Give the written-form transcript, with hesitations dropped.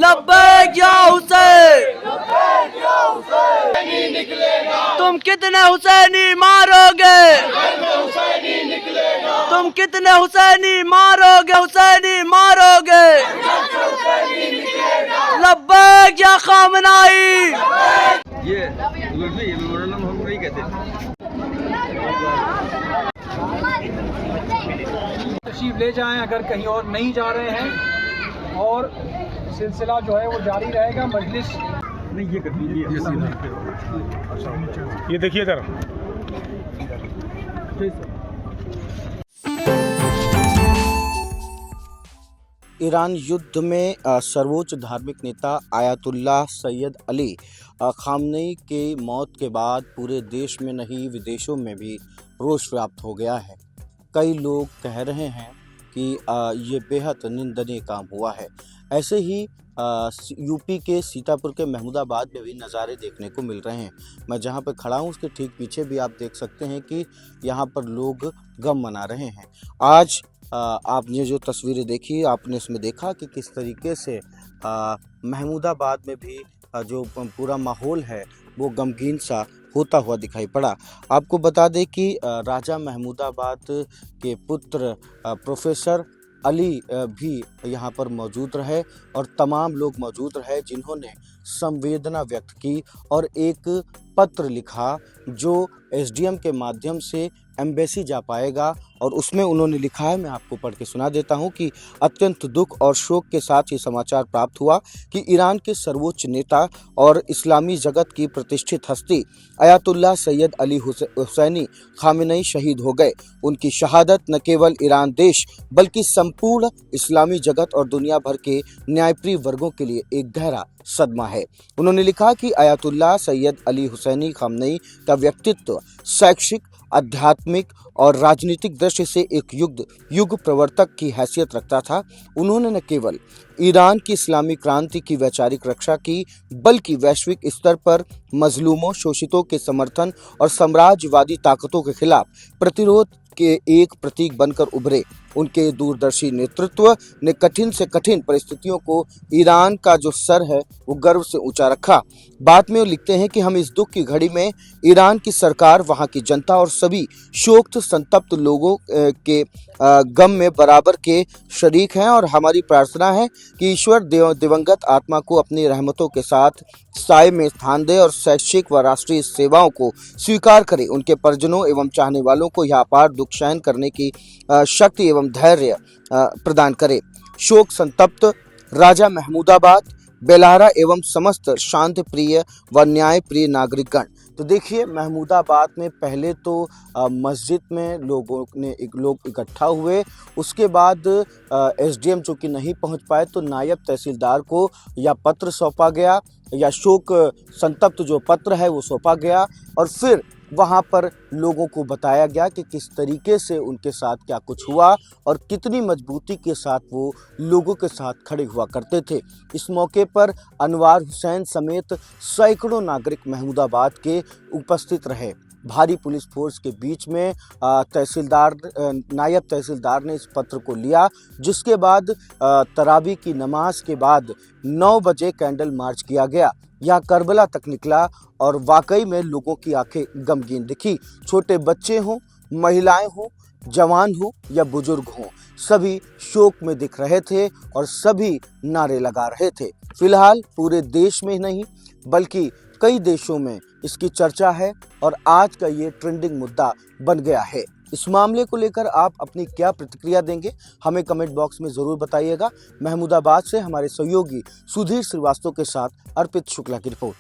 लब्बैक या हुसैन, तुम कितने हुसैनी मारोगे, तुम कितने हुसैनी मारोगे, हुसैनी मारोगे। लब्बैक या खामनाई। ये मेमोरेंडम हम नहीं कहते। तशरीफ ले जाएं अगर कहीं और नहीं जा रहे हैं, और सिलसिला जो है वो जारी रहेगा। मजलिस नहीं ये कर दीजिए, ये देखिए इधर। ईरान युद्ध में सर्वोच्च धार्मिक नेता आयतुल्लाह सैयद अली खामनेई के मौत के बाद पूरे देश में नहीं विदेशों में भी रोष व्याप्त हो गया है। कई लोग कह रहे हैं कि ये बेहद निंदनीय काम हुआ है। ऐसे ही यूपी के सीतापुर के महमूदाबाद में भी नज़ारे देखने को मिल रहे हैं। मैं जहां पर खड़ा हूं उसके ठीक पीछे भी आप देख सकते हैं कि यहां पर लोग गम मना रहे हैं। आज आपने जो तस्वीरें देखी, आपने इसमें देखा कि किस तरीके से महमूदाबाद में भी जो पूरा माहौल है वो गमगीन सा होता हुआ दिखाई पड़ा। आपको बता दें कि राजा महमूदाबाद के पुत्र प्रोफेसर अली भी यहाँ पर मौजूद रहे और तमाम लोग मौजूद रहे जिन्होंने संवेदना व्यक्त की और एक पत्र लिखा जो एसडीएम के माध्यम से एम्बेसी जा पाएगा। और उसमें उन्होंने लिखा है, मैं आपको पढ़ के सुना देता हूं कि अत्यंत दुख और शोक के साथ ये समाचार प्राप्त हुआ कि ईरान के सर्वोच्च नेता और इस्लामी जगत की प्रतिष्ठित हस्ती आयतुल्लाह सैयद अली हुसैनी खामेनेई शहीद हो गए। उनकी शहादत न केवल ईरान देश बल्कि संपूर्ण इस्लामी जगत और दुनिया भर के न्यायप्रिय वर्गों के लिए एक गहरा सदमा है। उन्होंने लिखा कि आयतुल्लाह सैयद अली हुसैनी खामेनेई का व्यक्तित्व शैक्षिक, आध्यात्मिक और राजनीतिक दृष्टि से एक युग प्रवर्तक की हैसियत रखता था। उन्होंने न केवल ईरान की इस्लामी क्रांति की वैचारिक रक्षा की बल्कि वैश्विक स्तर पर मजलूमों, शोषितों के समर्थन और साम्राज्यवादी ताकतों के खिलाफ प्रतिरोध के एक प्रतीक बनकर उभरे। उनके दूरदर्शी नेतृत्व ने कठिन से कठिन परिस्थितियों को ईरान का जो सर है वो गर्व से ऊंचा रखा। बाद में वो लिखते हैं कि हम इस दुख की घड़ी में ईरान की सरकार, वहां की जनता और सभी शोक संतप्त लोगों के गम में बराबर के शरीक हैं और हमारी प्रार्थना है कि ईश्वर दिवंगत आत्मा को अपनी रहमतों के साथ साए में स्थान दे और शैक्षिक व राष्ट्रीय सेवाओं को स्वीकार करे। उनके परिजनों एवं चाहने वालों को यह अपार दुख सहन करने की शक्ति एवं धैर्य प्रदान करे। शोक संतप्त राजा महमूदाबाद, बेलारा एवं समस्त शांति प्रिय व न्याय प्रिय नागरिकगण। तो देखिए, महमूदाबाद में पहले तो मस्जिद में लोग इकट्ठा हुए। उसके बाद एसडीएम जो कि नहीं पहुंच पाए तो नायब तहसीलदार को या पत्र सौंपा गया या शोक संतप्त जो पत्र है वो सौंपा गया और फिर वहाँ पर लोगों को बताया गया कि किस तरीके से उनके साथ क्या कुछ हुआ और कितनी मजबूती के साथ वो लोगों के साथ खड़े हुआ करते थे। इस मौके पर अनवार हुसैन समेत सैकड़ों नागरिक महमूदाबाद के उपस्थित रहे। भारी पुलिस फोर्स के बीच में नायब तहसीलदार ने इस पत्र को लिया, जिसके बाद तरावी की नमाज के बाद 9 बजे कैंडल मार्च किया गया। यह करबला तक निकला और वाकई में लोगों की आंखें गमगीन दिखी। छोटे बच्चे हों, महिलाएं हों, जवान हों या बुजुर्ग हों, सभी शोक में दिख रहे थे और सभी नारे लगा रहे थे। फिलहाल पूरे देश में ही नहीं बल्कि कई देशों में इसकी चर्चा है और आज का ये ट्रेंडिंग मुद्दा बन गया है। इस मामले को लेकर आप अपनी क्या प्रतिक्रिया देंगे, हमें कमेंट बॉक्स में ज़रूर बताइएगा। महमूदाबाद से हमारे सहयोगी सुधीर श्रीवास्तव के साथ अर्पित शुक्ला की रिपोर्ट।